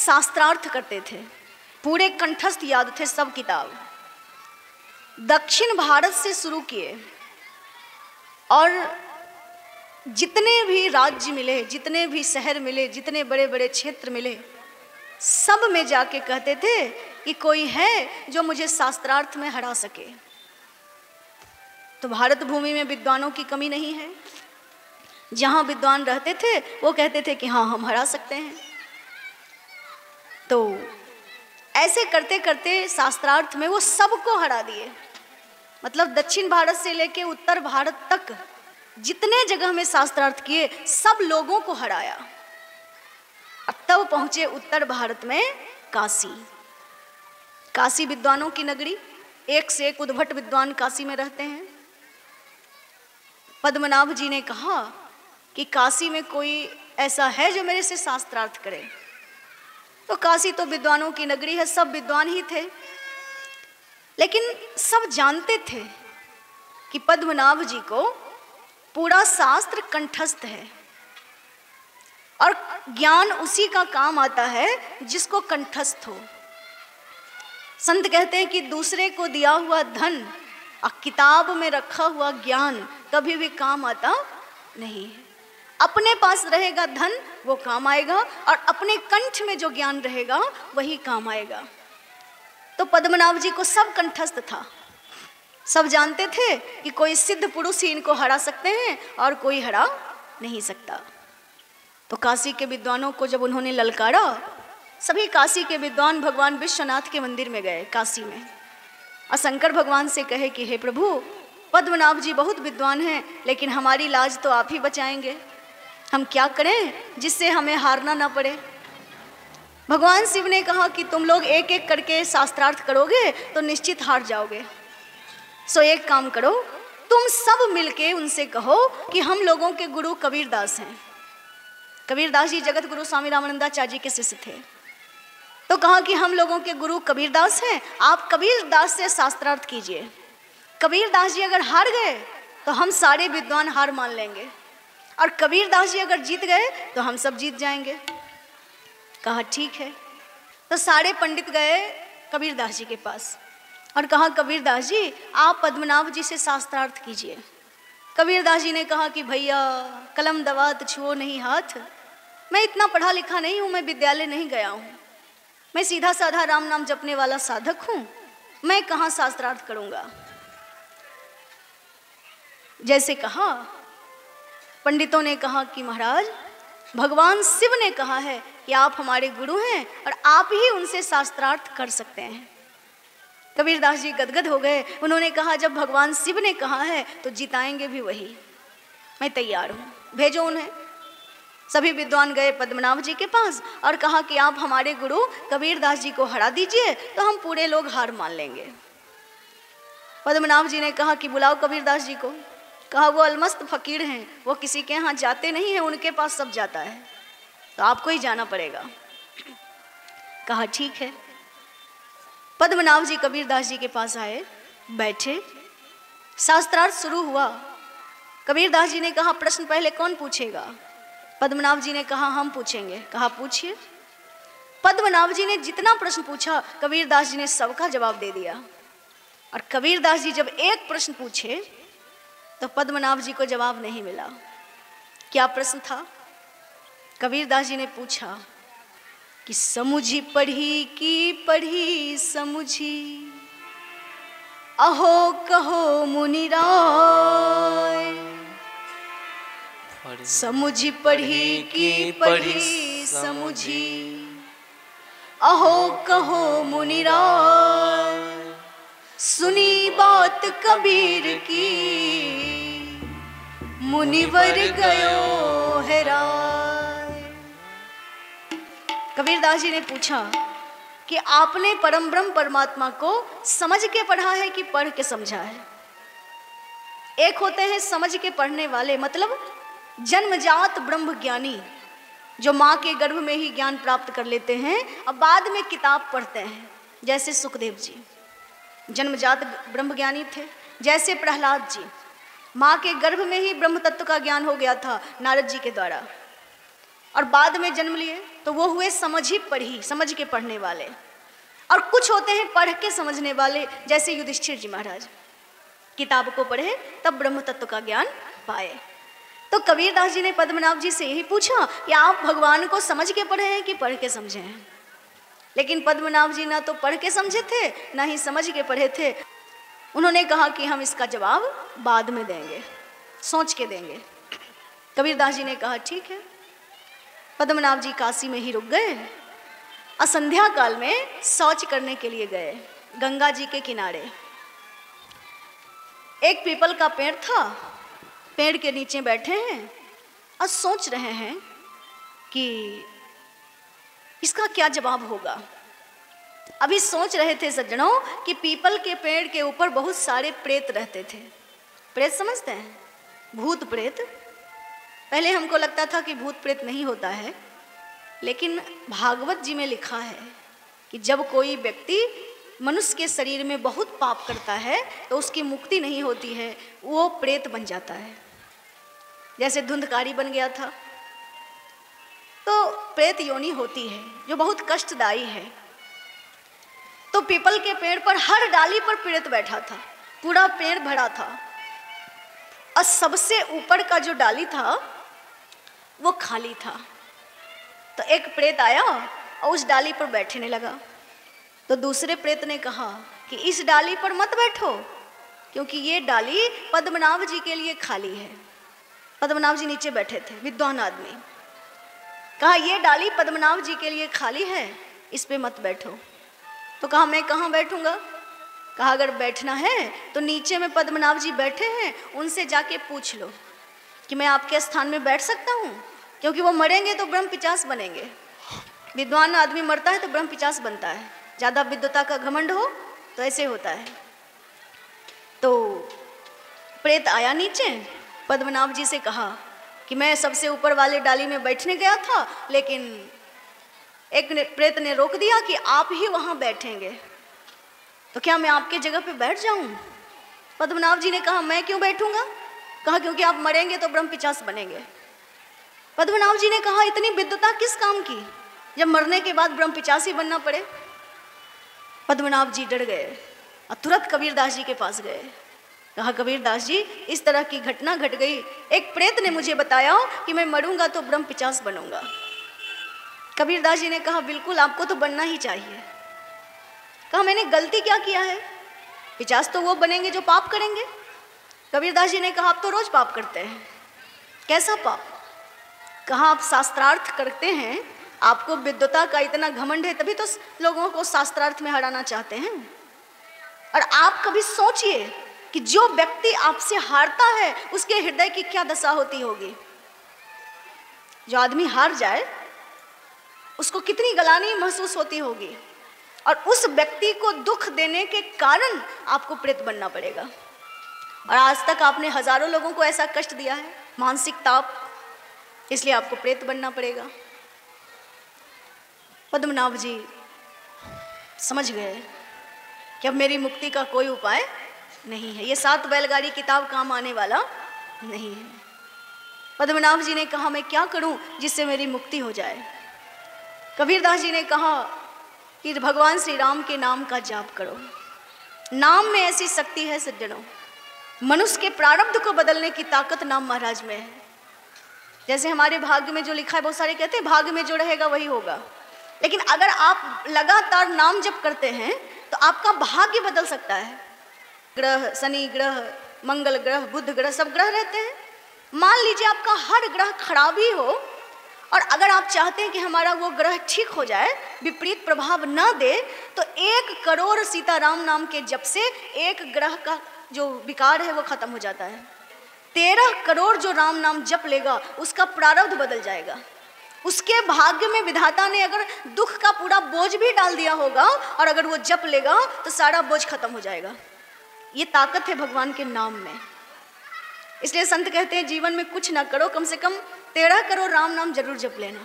शास्त्रार्थ करते थे, पूरे कंठस्थ याद थे सब किताब। दक्षिण भारत से शुरू किए और जितने भी राज्य मिले, जितने भी शहर मिले, जितने बड़े बड़े क्षेत्र मिले, सब में जाके कहते थे कि कोई है जो मुझे शास्त्रार्थ में हरा सके। तो भारत भूमि में विद्वानों की कमी नहीं है। जहाँ विद्वान रहते थे वो कहते थे कि हाँ हम हरा सकते हैं। तो ऐसे करते करते शास्त्रार्थ में वो सबको हरा दिए। मतलब दक्षिण भारत से लेके उत्तर भारत तक जितने जगह में शास्त्रार्थ किए सब लोगों को हराया। अब तब पहुंचे उत्तर भारत में काशी। काशी विद्वानों की नगरी, एक से एक उद्भट विद्वान काशी में रहते हैं। पद्मनाभ जी ने कहा कि काशी में कोई ऐसा है जो मेरे से शास्त्रार्थ करे। तो काशी तो विद्वानों की नगरी है, सब विद्वान ही थे, लेकिन सब जानते थे कि पद्मनाभ जी को पूरा शास्त्र कंठस्थ है और ज्ञान उसी का काम आता है जिसको कंठस्थ हो। संत कहते हैं कि दूसरे को दिया हुआ धन और किताब में रखा हुआ ज्ञान कभी भी काम आता नहीं है। अपने पास रहेगा धन वो काम आएगा और अपने कंठ में जो ज्ञान रहेगा वही काम आएगा। तो पद्मनाभ जी को सब कंठस्थ था, सब जानते थे कि कोई सिद्ध पुरुष ही इनको हरा सकते हैं और कोई हरा नहीं सकता। तो काशी के विद्वानों को जब उन्होंने ललकारा, सभी काशी के विद्वान भगवान विश्वनाथ के मंदिर में गए काशी में और शंकर भगवान से कहे कि हे प्रभु, पद्मनाभ जी बहुत विद्वान हैं लेकिन हमारी लाज तो आप ही बचाएंगे, हम क्या करें जिससे हमें हारना ना पड़े। भगवान शिव ने कहा कि तुम लोग एक एक करके शास्त्रार्थ करोगे तो निश्चित हार जाओगे। सो एक काम करो, तुम सब मिलके उनसे कहो कि हम लोगों के गुरु कबीरदास हैं। कबीरदास जी जगत गुरु स्वामी रामानंदाचार्य जी के शिष्य थे। तो कहा कि हम लोगों के गुरु कबीरदास हैं, आप कबीरदास से शास्त्रार्थ कीजिए। कबीरदास जी अगर हार गए तो हम सारे विद्वान हार मान लेंगे और कबीरदास जी अगर जीत गए तो हम सब जीत जाएंगे। कहा ठीक है। तो सारे पंडित गए कबीरदास जी के पास और कहा कबीरदास जी आप पद्मनाभ जी से शास्त्रार्थ कीजिए। कबीरदास जी ने कहा कि भैया कलम दवात छुओ नहीं हाथ, मैं इतना पढ़ा लिखा नहीं हूँ, मैं विद्यालय नहीं गया हूँ, मैं सीधा साधा राम नाम जपने वाला साधक हूँ, मैं कहाँ शास्त्रार्थ करूँगा। जैसे कहा पंडितों ने कहा कि महाराज भगवान शिव ने कहा है कि आप हमारे गुरु हैं और आप ही उनसे शास्त्रार्थ कर सकते हैं। कबीरदास जी गदगद हो गए। उन्होंने कहा जब भगवान शिव ने कहा है तो जिताएंगे भी वही, मैं तैयार हूँ, भेजो उन्हें। सभी विद्वान गए पद्मनाभ जी के पास और कहा कि आप हमारे गुरु कबीरदास जी को हरा दीजिए तो हम पूरे लोग हार मान लेंगे। पद्मनाभ जी ने कहा कि बुलाओ कबीरदास जी को। कहा वो अलमस्त फकीर हैं, वो किसी के यहाँ जाते नहीं हैं, उनके पास सब जाता है, तो आपको ही जाना पड़ेगा। कहा ठीक है। पद्मनाभ जी कबीरदास जी के पास आए, बैठे, शास्त्रार्थ शुरू हुआ। कबीरदास जी ने कहा प्रश्न पहले कौन पूछेगा? पद्मनाभ जी ने कहा हम पूछेंगे। कहा पूछिए। पद्मनाभ जी ने जितना प्रश्न पूछा कबीरदास जी ने सबका जवाब दे दिया। और कबीरदास जी जब एक प्रश्न पूछे तो पद्मनाभ जी को जवाब नहीं मिला। क्या प्रश्न था? कबीरदास जी ने पूछा कि समुझी पढ़ी की पढ़ी समुझी, अहो कहो मुनिराय। समुझी पढ़ी की पढ़ी समुझी, अहो कहो मुनिराय। सुनी बात कबीर की, मुनिवर गयो है राय। कबीरदास जी ने पूछा कि आपने परम ब्रह्म परमात्मा को समझ के पढ़ा है कि पढ़ के समझा है? एक होते हैं समझ के पढ़ने वाले, मतलब जन्मजात ब्रह्म ज्ञानी, जो माँ के गर्भ में ही ज्ञान प्राप्त कर लेते हैं और बाद में किताब पढ़ते हैं, जैसे सुखदेव जी जन्मजात ब्रह्म ज्ञानी थे। जैसे प्रहलाद जी, माँ के गर्भ में ही ब्रह्म तत्व का ज्ञान हो गया था नारद जी के द्वारा, और बाद में जन्म लिए तो वो हुए समझ के पढ़ने वाले। और कुछ होते हैं पढ़ के समझने वाले, जैसे युधिष्ठिर जी महाराज किताब को पढ़े तब ब्रह्म तत्व का ज्ञान पाए। तो कबीरदास जी ने पद्मनाभ जी से यही पूछा कि आप भगवान को समझ के पढ़े हैं कि पढ़ के समझे हैं। लेकिन पद्मनाभ जी ना तो पढ़ के समझे थे ना ही समझ के पढ़े थे। उन्होंने कहा कि हम इसका जवाब बाद में देंगे, सोच के देंगे। कबीरदास जी ने कहा ठीक है। पद्मनाभ जी काशी में ही रुक गए। असंध्या काल में शौच करने के लिए गए गंगा जी के किनारे। एक पीपल का पेड़ था, पेड़ के नीचे बैठे हैं और सोच रहे हैं कि इसका क्या जवाब होगा। अभी सोच रहे थे सज्जनों कि पीपल के पेड़ के ऊपर बहुत सारे प्रेत रहते थे। प्रेत समझते हैं? भूत प्रेत। पहले हमको लगता था कि भूत प्रेत नहीं होता है, लेकिन भागवत जी में लिखा है कि जब कोई व्यक्ति मनुष्य के शरीर में बहुत पाप करता है तो उसकी मुक्ति नहीं होती है, वो प्रेत बन जाता है। जैसे धुंधकारी बन गया था तो प्रेत योनि होती है जो बहुत कष्टदायी है। तो पीपल के पेड़ पर हर डाली पर प्रेत बैठा था, पूरा पेड़ भरा था और सबसे ऊपर का जो डाली था वो खाली था। तो एक प्रेत आया और उस डाली पर बैठने लगा। तो दूसरे प्रेत ने कहा कि इस डाली पर मत बैठो क्योंकि ये डाली पद्मनाभ जी के लिए खाली है। पद्मनाभ जी नीचे बैठे थे, विद्वान आदमी। कहा ये डाली पद्मनाभ जी के लिए खाली है, इस पे मत बैठो। तो कहा मैं कहाँ बैठूंगा? कहा अगर बैठना है तो नीचे में पद्मनाभ जी बैठे हैं, उनसे जाके पूछ लो कि मैं आपके स्थान में बैठ सकता हूँ, क्योंकि वो मरेंगे तो ब्रह्म पिचास बनेंगे। विद्वान आदमी मरता है तो ब्रह्म पिचास बनता है। ज़्यादा विद्वता का घमंड हो तो ऐसे होता है। तो प्रेत आया नीचे, पद्मनाभ जी से कहा कि मैं सबसे ऊपर वाले डाली में बैठने गया था, लेकिन एक प्रेत ने रोक दिया कि आप ही वहाँ बैठेंगे, तो क्या मैं आपके जगह पे बैठ जाऊँ? पद्मनाभ जी ने कहा मैं क्यों बैठूंगा? कहा क्योंकि आप मरेंगे तो ब्रह्म पिचास बनेंगे। पद्मनाभ जी ने कहा इतनी विद्वता किस काम की जब मरने के बाद ब्रह्म पिचास ही बनना पड़े? पद्मनाभ जी डर गए और तुरंत कबीरदास जी के पास गए। कहा कबीरदास जी इस तरह की घटना घट गई, एक प्रेत ने मुझे बताया कि मैं मरूंगा तो ब्रह्म पिचास बनूंगा। कबीरदास जी ने कहा बिल्कुल आपको तो बनना ही चाहिए। कहा मैंने गलती क्या किया है? पिचास तो वो बनेंगे जो पाप करेंगे। कबीरदास जी ने कहा आप तो रोज पाप करते हैं। कैसा पाप? कहा आप शास्त्रार्थ करते हैं, आपको विद्वता का इतना घमंड है, तभी तो लोगों को शास्त्रार्थ में हराना चाहते हैं। और आप कभी सोचिए कि जो व्यक्ति आपसे हारता है उसके हृदय की क्या दशा होती होगी। जो आदमी हार जाए उसको कितनी गलानी महसूस होती होगी, और उस व्यक्ति को दुख देने के कारण आपको प्रेत बनना पड़ेगा। और आज तक आपने हजारों लोगों को ऐसा कष्ट दिया है, मानसिक ताप, इसलिए आपको प्रेत बनना पड़ेगा। पद्मनाभ जी समझ गए कि अब मेरी मुक्ति का कोई उपाय नहीं है, ये 7 बैलगाड़ी किताब काम आने वाला नहीं है। पद्मनाभ जी ने कहा मैं क्या करूं जिससे मेरी मुक्ति हो जाए? कबीरदास जी ने कहा कि भगवान श्री राम के नाम का जाप करो। नाम में ऐसी शक्ति है सज्जनों, मनुष्य के प्रारब्ध को बदलने की ताकत नाम महाराज में है। जैसे हमारे भाग्य में जो लिखा है, बहुत सारे कहते हैं भाग्य में जो रहेगा वही होगा, लेकिन अगर आप लगातार नाम जप करते हैं तो आपका भाग्य बदल सकता है। ग्रह, शनि ग्रह, मंगल ग्रह, बुध ग्रह, सब ग्रह रहते हैं। मान लीजिए आपका हर ग्रह खराब ही हो, और अगर आप चाहते हैं कि हमारा वो ग्रह ठीक हो जाए, विपरीत प्रभाव न दे, तो 1 करोड़ सीताराम नाम के जप से एक ग्रह का जो विकार है वो खत्म हो जाता है। 13 करोड़ जो राम नाम जप लेगा उसका प्रारब्ध बदल जाएगा। उसके भाग्य में विधाता ने अगर दुख का पूरा बोझ भी डाल दिया होगा, और अगर वो जप लेगा तो सारा बोझ खत्म हो जाएगा। ये ताकत है भगवान के नाम में। इसलिए संत कहते हैं जीवन में कुछ ना करो, कम से कम 13 करोड़ राम नाम जरूर जप लेना।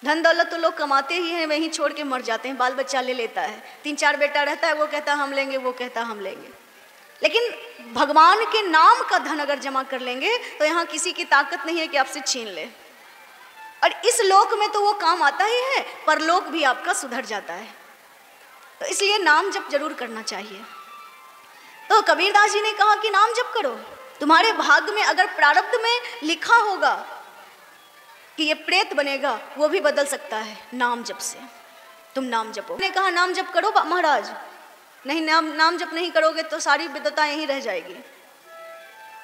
धन दौलत तो लोग कमाते ही हैं, वहीं छोड़ के मर जाते हैं। बाल बच्चा ले लेता है, 3-4 बेटा रहता है, वो कहता हम लेंगे, वो कहता हम लेंगे। लेकिन भगवान के नाम का धन अगर जमा कर लेंगे तो यहाँ किसी की ताकत नहीं है कि आपसे छीन ले। और इस लोक में तो वो काम आता ही है, परलोक भी आपका सुधर जाता है। तो इसलिए नाम जप जरूर करना चाहिए। तो कबीरदास जी ने कहा कि नाम जप करो, तुम्हारे भाग्य में अगर प्रारब्ध में लिखा होगा कि ये प्रेत बनेगा, वो भी बदल सकता है नाम जप से। तुम नाम जपो। ने कहा नाम जप करो महाराज, नहीं नाम जप नहीं करोगे तो सारी विद्वता यहीं रह जाएगी।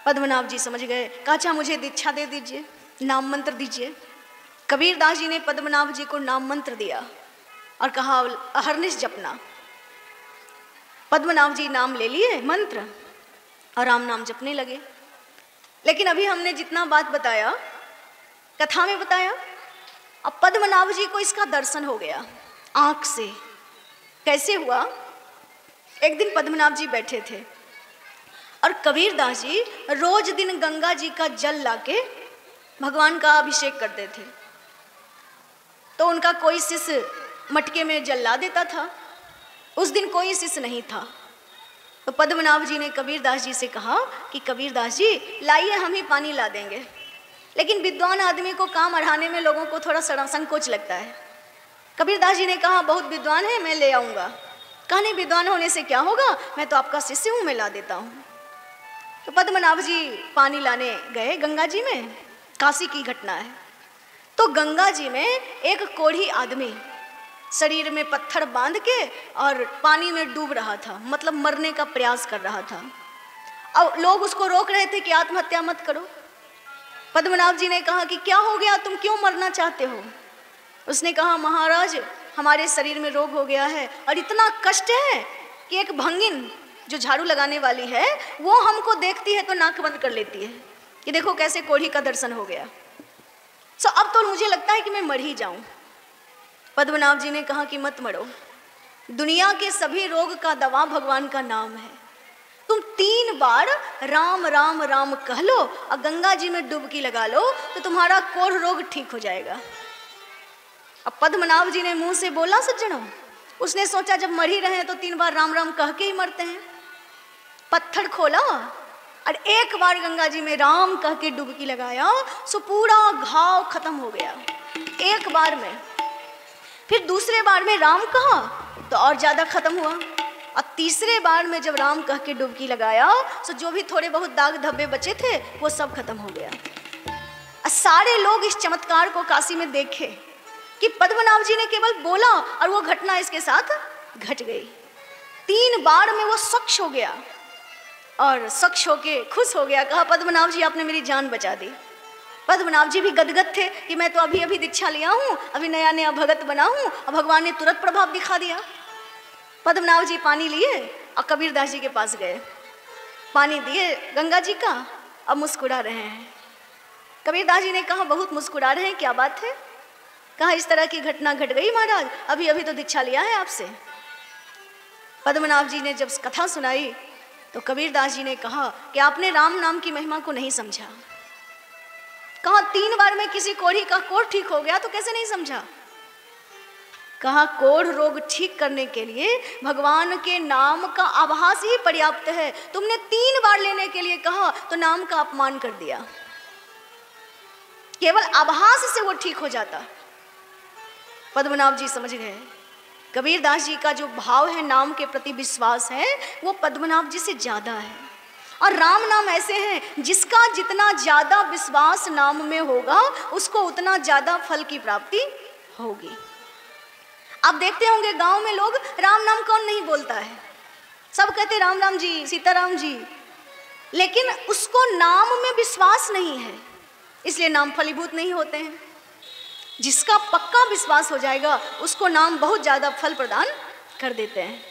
पद्मनाभ जी समझ गए, कहा अच्छा मुझे दीक्षा दे दीजिए, नाम मंत्र दीजिए। कबीरदास जी ने पद्मनाभ जी को नाम मंत्र दिया और कहा अहरनिश जपना। पद्मनाभ जी नाम ले लिए मंत्र और राम नाम जपने लगे। लेकिन अभी हमने जितना बात बताया, कथा में बताया, अब पद्मनाभ जी को इसका दर्शन हो गया आंख से। कैसे हुआ? एक दिन पद्मनाभ जी बैठे थे और कबीरदास जी रोज दिन गंगा जी का जल लाके भगवान का अभिषेक करते थे। तो उनका कोई शिष्य मटके में जल ला देता था। उस दिन कोई शिष्य नहीं था। तो पद्मनाभ जी ने कबीरदास जी से कहा कि कबीरदास जी लाइए, हम ही पानी ला देंगे। लेकिन विद्वान आदमी को काम अढ़ाने में लोगों को थोड़ा संकोच लगता है। कबीरदास जी ने कहा बहुत विद्वान है, मैं ले आऊँगा। कहा नहीं, विद्वान होने से क्या होगा, मैं तो आपका शिष्य हूँ, मैं ला देता हूँ। तो पद्मनाभ जी पानी लाने गए गंगा जी में। काशी की घटना है। तो गंगा जी में एक कोढ़ी आदमी शरीर में पत्थर बांध के और पानी में डूब रहा था, मतलब मरने का प्रयास कर रहा था। अब लोग उसको रोक रहे थे कि आत्महत्या मत करो। पद्मनाभ जी ने कहा कि क्या हो गया, तुम क्यों मरना चाहते हो? उसने कहा महाराज हमारे शरीर में रोग हो गया है और इतना कष्ट है कि एक भंगिन जो झाड़ू लगाने वाली है वो हमको देखती है तो नाक बंद कर लेती है कि देखो कैसे कोढ़ी का दर्शन हो गया। सो अब तो मुझे लगता है कि मैं मर ही जाऊं। पद्मनाभ जी ने कहा कि मत मरो, दुनिया के सभी रोग का दवा भगवान का नाम है। तुम 3 बार राम राम राम कह लो और गंगा जी में डुबकी लगा लो तो तुम्हारा कोढ़ रोग ठीक हो जाएगा। अब पद्मनाभ जी ने मुंह से बोला सज्जनों, उसने सोचा जब मर ही रहे हैं तो 3 बार राम राम कह के ही मरते हैं। पत्थर खोला और एक बार गंगा जी में राम कह के डुबकी लगाया, सो पूरा घाव खत्म हो गया एक बार में। फिर दूसरे बार में राम कहा तो और ज़्यादा खत्म हुआ। और तीसरे बार में जब राम कह के डुबकी लगाया तो जो भी थोड़े बहुत दाग धब्बे बचे थे वो सब खत्म हो गया। और सारे लोग इस चमत्कार को काशी में देखे कि पद्मनाभ जी ने केवल बोला और वो घटना इसके साथ घट गई। 3 बार में वो सक्ष हो गया और सक्ष होके खुश हो गया। कहा पद्मनाभ जी आपने मेरी जान बचा दी। पद्मनाभ जी भी गदगद थे कि मैं तो अभी अभी दीक्षा लिया हूँ, अभी नया नया भगत बना हूँ और भगवान ने तुरंत प्रभाव दिखा दिया। पद्मनाभ जी पानी लिए और कबीरदास जी के पास गए, पानी दिए गंगा जी का, अब मुस्कुरा रहे हैं। कबीरदास जी ने कहा बहुत मुस्कुरा रहे हैं, क्या बात है? कहा इस तरह की घटना घट गई महाराज, अभी अभी तो दीक्षा लिया है आपसे। पद्मनाभ जी ने जब कथा सुनाई तो कबीरदास जी ने कहा कि आपने राम नाम की महिमा को नहीं समझा। कहा 3 बार में किसी कोढ़ी का कोढ़ ठीक हो गया तो कैसे नहीं समझा? कहा कोढ़ रोग ठीक करने के लिए भगवान के नाम का आभास ही पर्याप्त है। तुमने 3 बार लेने के लिए कहा तो नाम का अपमान कर दिया। केवल आभास से वो ठीक हो जाता। पद्मनाभ जी समझ गए। कबीरदास जी का जो भाव है, नाम के प्रति विश्वास है, वो पद्मनाभ जी से ज़्यादा है। और राम नाम ऐसे हैं जिसका जितना ज़्यादा विश्वास नाम में होगा उसको उतना ज़्यादा फल की प्राप्ति होगी। आप देखते होंगे गांव में लोग राम नाम कौन नहीं बोलता है, सब कहते राम राम जी, सीताराम जी, लेकिन उसको नाम में विश्वास नहीं है, इसलिए नाम फलीभूत नहीं होते हैं। जिसका पक्का विश्वास हो जाएगा उसको नाम बहुत ज़्यादा फल प्रदान कर देते हैं।